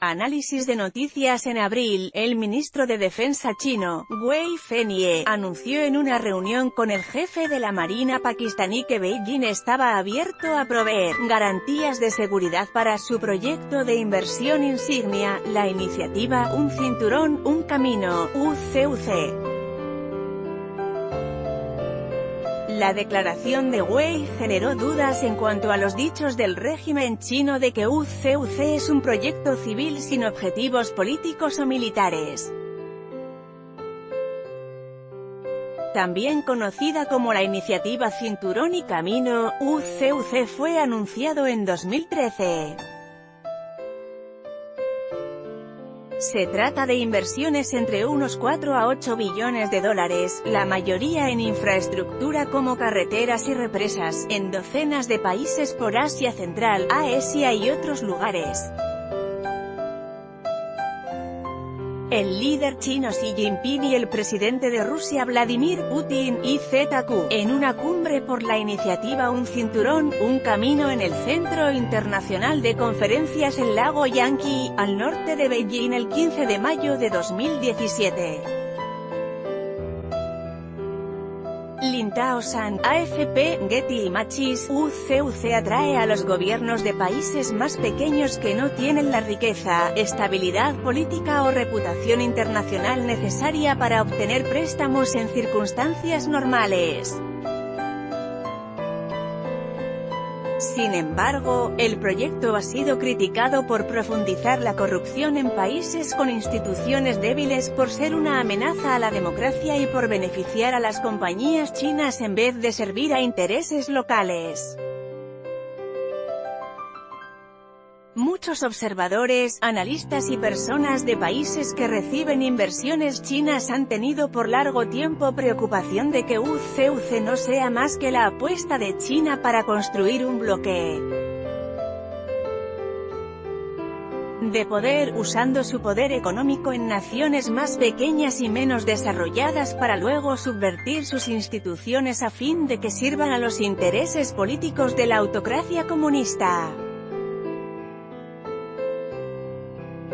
Análisis de noticias. En abril, el ministro de Defensa chino, Wei Fenghe, anunció en una reunión con el jefe de la Marina pakistaní que Beijing estaba abierto a proveer garantías de seguridad para su proyecto de inversión insignia, la iniciativa Un Cinturón, Un Camino, UCUC. La declaración de Wei generó dudas en cuanto a los dichos del régimen chino de que UCUC es un proyecto civil sin objetivos políticos o militares. También conocida como la iniciativa Cinturón y Camino, UCUC fue anunciado en 2013. Se trata de inversiones entre unos 4 a 8 billones de dólares, la mayoría en infraestructura como carreteras y represas, en docenas de países por Asia Central, Asia y otros lugares. El líder chino Xi Jinping y el presidente de Rusia Vladimir Putin, IZQ, en una cumbre por la iniciativa Un Cinturón, Un Camino en el Centro Internacional de Conferencias en Lago Yanqi, al norte de Beijing el 15 de mayo de 2017. Lin Tao-san, AFP, Getty Images, UCUC atrae a los gobiernos de países más pequeños que no tienen la riqueza, estabilidad política o reputación internacional necesaria para obtener préstamos en circunstancias normales. Sin embargo, el proyecto ha sido criticado por profundizar la corrupción en países con instituciones débiles, por ser una amenaza a la democracia y por beneficiar a las compañías chinas en vez de servir a intereses locales. Muchos observadores, analistas y personas de países que reciben inversiones chinas han tenido por largo tiempo preocupación de que UCUC no sea más que la apuesta de China para construir un bloque de poder, usando su poder económico en naciones más pequeñas y menos desarrolladas para luego subvertir sus instituciones a fin de que sirvan a los intereses políticos de la autocracia comunista.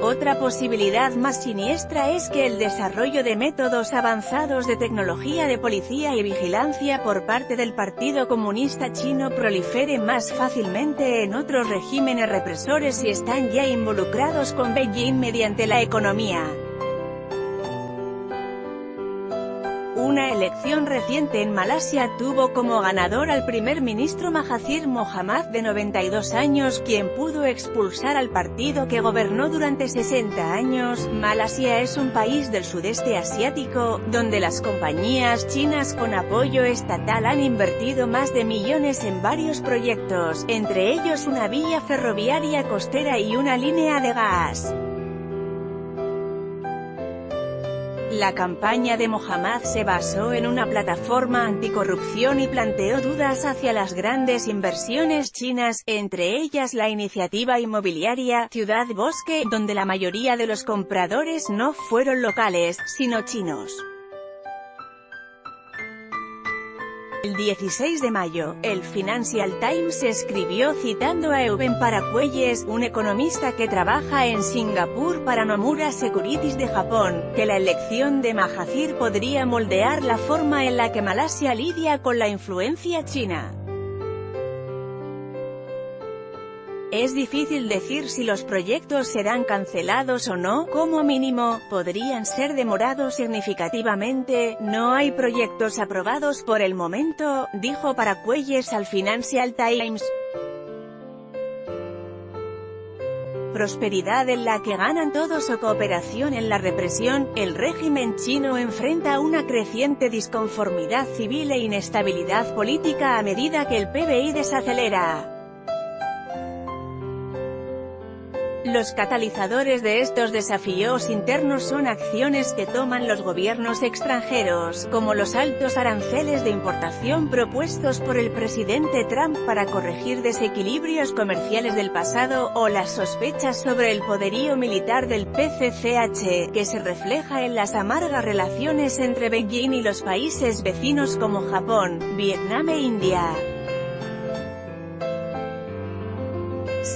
Otra posibilidad más siniestra es que el desarrollo de métodos avanzados de tecnología de policía y vigilancia por parte del Partido Comunista Chino prolifere más fácilmente en otros regímenes represores y están ya involucrados con Beijing mediante la economía. Una elección reciente en Malasia tuvo como ganador al primer ministro Mahathir Mohamad de 92 años, quien pudo expulsar al partido que gobernó durante 60 años. Malasia es un país del sudeste asiático, donde las compañías chinas con apoyo estatal han invertido más de millones en varios proyectos, entre ellos una vía ferroviaria costera y una línea de gas. La campaña de Mohamad se basó en una plataforma anticorrupción y planteó dudas hacia las grandes inversiones chinas, entre ellas la iniciativa inmobiliaria Ciudad Bosque, donde la mayoría de los compradores no fueron locales, sino chinos. El 16 de mayo, el Financial Times escribió citando a Eugen Paracuelles, un economista que trabaja en Singapur para Nomura Securities de Japón, que la elección de Mahathir podría moldear la forma en la que Malasia lidia con la influencia china. Es difícil decir si los proyectos serán cancelados o no, como mínimo, podrían ser demorados significativamente. No hay proyectos aprobados por el momento, dijo Paracuelles al Financial Times. Prosperidad en la que ganan todos o cooperación en la represión. El régimen chino enfrenta una creciente disconformidad civil e inestabilidad política a medida que el PBI desacelera. Los catalizadores de estos desafíos internos son acciones que toman los gobiernos extranjeros, como los altos aranceles de importación propuestos por el presidente Trump para corregir desequilibrios comerciales del pasado, o las sospechas sobre el poderío militar del PCCH, que se refleja en las amargas relaciones entre Beijing y los países vecinos como Japón, Vietnam e India.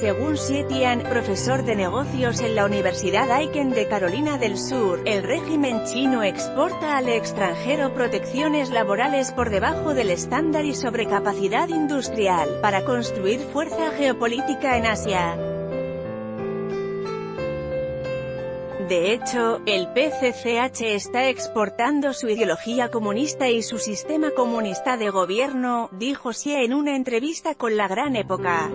Según Xie Tian, profesor de negocios en la Universidad Aiken de Carolina del Sur, el régimen chino exporta al extranjero protecciones laborales por debajo del estándar y sobrecapacidad industrial, para construir fuerza geopolítica en Asia. De hecho, el PCCH está exportando su ideología comunista y su sistema comunista de gobierno, dijo Xie en una entrevista con La Gran Época.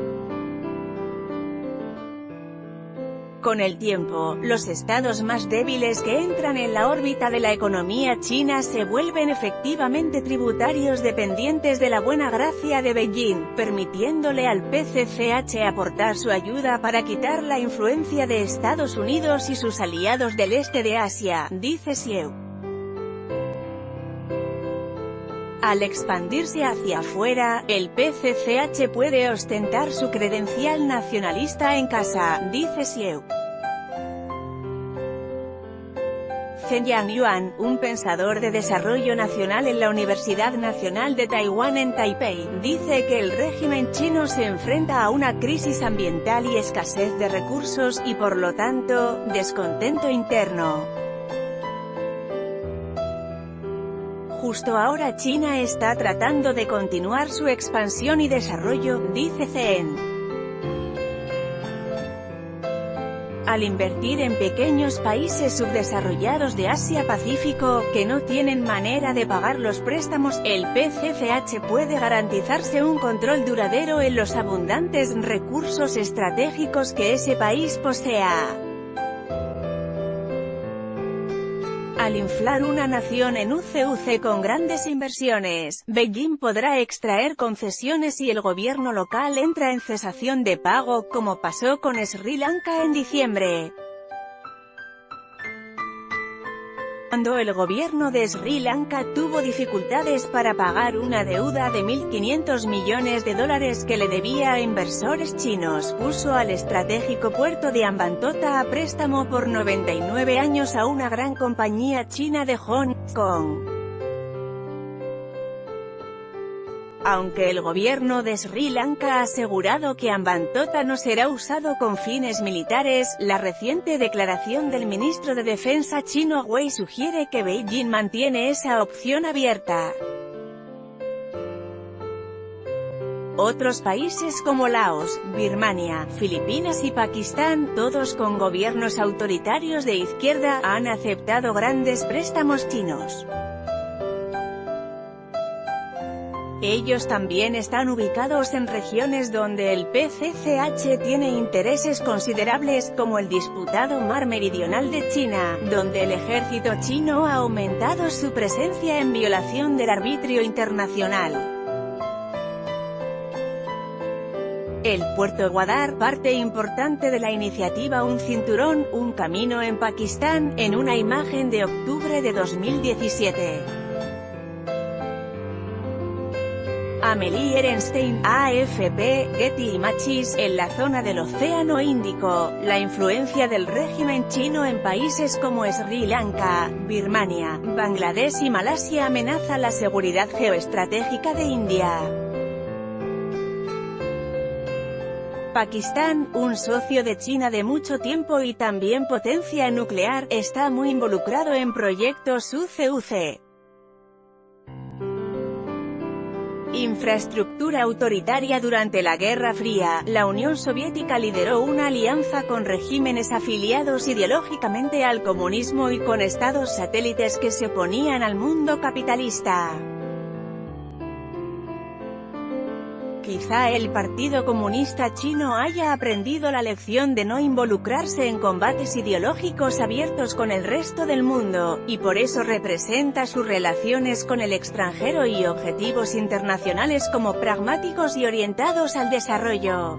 Con el tiempo, los estados más débiles que entran en la órbita de la economía china se vuelven efectivamente tributarios dependientes de la buena gracia de Beijing, permitiéndole al PCCH aportar su ayuda para quitar la influencia de Estados Unidos y sus aliados del este de Asia, dice Xie. Al expandirse hacia afuera, el PCCH puede ostentar su credencial nacionalista en casa, dice Xie. Zhen Yangyuan, un pensador de desarrollo nacional en la Universidad Nacional de Taiwán en Taipei, dice que el régimen chino se enfrenta a una crisis ambiental y escasez de recursos, y por lo tanto, descontento interno. Justo ahora China está tratando de continuar su expansión y desarrollo, dice Zhen. Al invertir en pequeños países subdesarrollados de Asia-Pacífico, que no tienen manera de pagar los préstamos, el PCCH puede garantizarse un control duradero en los abundantes recursos estratégicos que ese país posea. Al inflar una nación en UCUC con grandes inversiones, Beijing podrá extraer concesiones y el gobierno local entra en cesación de pago, como pasó con Sri Lanka en diciembre. Cuando el gobierno de Sri Lanka tuvo dificultades para pagar una deuda de $1.500 millones que le debía a inversores chinos, puso al estratégico puerto de Hambantota a préstamo por 99 años a una gran compañía china de Hong Kong. Aunque el gobierno de Sri Lanka ha asegurado que Hambantota no será usado con fines militares, la reciente declaración del ministro de Defensa chino Wei sugiere que Beijing mantiene esa opción abierta. Otros países como Laos, Birmania, Filipinas y Pakistán, todos con gobiernos autoritarios de izquierda, han aceptado grandes préstamos chinos. Ellos también están ubicados en regiones donde el PCCH tiene intereses considerables, como el disputado Mar Meridional de China, donde el ejército chino ha aumentado su presencia en violación del arbitrio internacional. El puerto Gwadar, parte importante de la iniciativa Un Cinturón, un camino en Pakistán, en una imagen de octubre de 2017. Amelie Ehrenstein, AFP, Getty Images, en la zona del Océano Índico, la influencia del régimen chino en países como Sri Lanka, Birmania, Bangladesh y Malasia amenaza la seguridad geoestratégica de India. Pakistán, un socio de China de mucho tiempo y también potencia nuclear, está muy involucrado en proyectos UCUC. Infraestructura autoritaria. Durante la Guerra Fría, la Unión Soviética lideró una alianza con regímenes afiliados ideológicamente al comunismo y con estados satélites que se oponían al mundo capitalista. Quizá el Partido Comunista Chino haya aprendido la lección de no involucrarse en combates ideológicos abiertos con el resto del mundo, y por eso representa sus relaciones con el extranjero y objetivos internacionales como pragmáticos y orientados al desarrollo.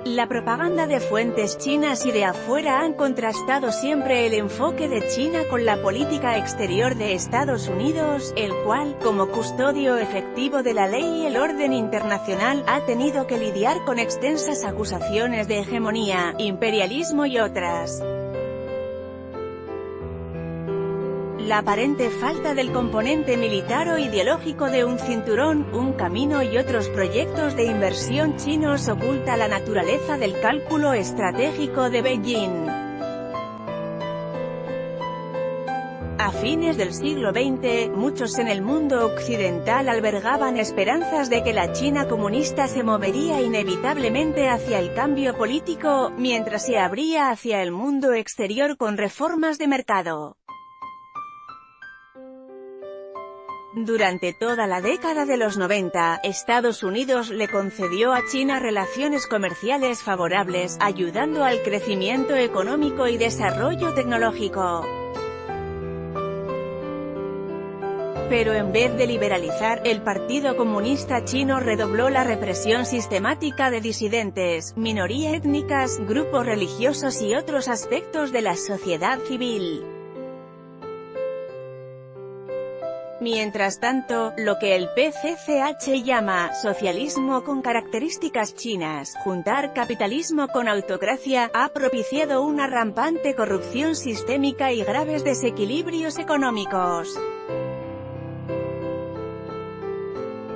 La propaganda de fuentes chinas y de afuera han contrastado siempre el enfoque de China con la política exterior de Estados Unidos, el cual, como custodio efectivo de la ley y el orden internacional, ha tenido que lidiar con extensas acusaciones de hegemonía, imperialismo y otras. La aparente falta del componente militar o ideológico de un cinturón, un camino y otros proyectos de inversión chinos oculta la naturaleza del cálculo estratégico de Beijing. A fines del siglo XX, muchos en el mundo occidental albergaban esperanzas de que la China comunista se movería inevitablemente hacia el cambio político, mientras se abría hacia el mundo exterior con reformas de mercado. Durante toda la década de los 90, Estados Unidos le concedió a China relaciones comerciales favorables, ayudando al crecimiento económico y desarrollo tecnológico. Pero en vez de liberalizar, el Partido Comunista Chino redobló la represión sistemática de disidentes, minorías étnicas, grupos religiosos y otros aspectos de la sociedad civil. Mientras tanto, lo que el PCCH llama «socialismo con características chinas», juntar capitalismo con autocracia, ha propiciado una rampante corrupción sistémica y graves desequilibrios económicos.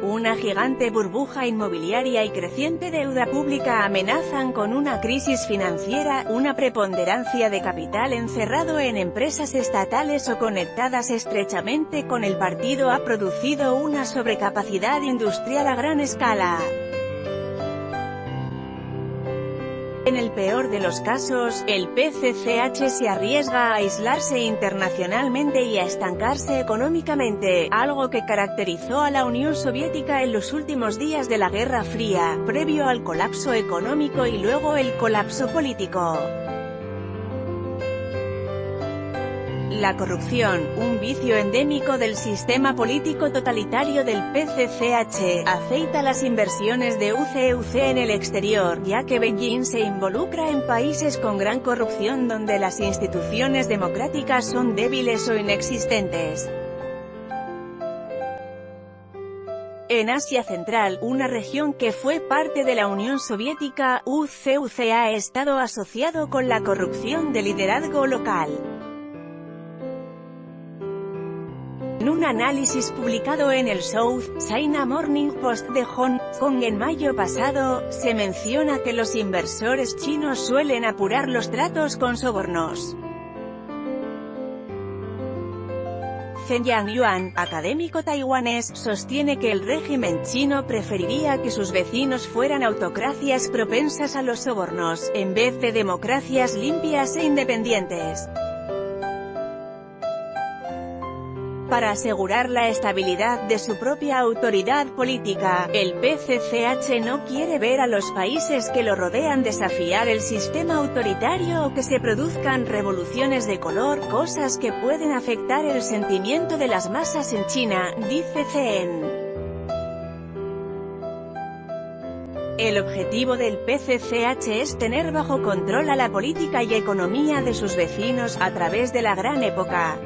Una gigante burbuja inmobiliaria y creciente deuda pública amenazan con una crisis financiera, una preponderancia de capital encerrado en empresas estatales o conectadas estrechamente con el partido ha producido una sobrecapacidad industrial a gran escala. En el peor de los casos, el PCCH se arriesga a aislarse internacionalmente y a estancarse económicamente, algo que caracterizó a la Unión Soviética en los últimos días de la Guerra Fría, previo al colapso económico y luego el colapso político. La corrupción, un vicio endémico del sistema político totalitario del PCCH, aceita las inversiones de UCUC en el exterior, ya que Beijing se involucra en países con gran corrupción donde las instituciones democráticas son débiles o inexistentes. En Asia Central, una región que fue parte de la Unión Soviética, UCUC ha estado asociado con la corrupción de liderazgo local. En un análisis publicado en el South China Morning Post de Hong Kong en mayo pasado, se menciona que los inversores chinos suelen apurar los tratos con sobornos. Zhen Yangyuan, académico taiwanés, sostiene que el régimen chino preferiría que sus vecinos fueran autocracias propensas a los sobornos, en vez de democracias limpias e independientes. Para asegurar la estabilidad de su propia autoridad política, el PCCH no quiere ver a los países que lo rodean desafiar el sistema autoritario o que se produzcan revoluciones de color, cosas que pueden afectar el sentimiento de las masas en China, dice Chen. El objetivo del PCCH es tener bajo control a la política y economía de sus vecinos, a través de la Gran Época.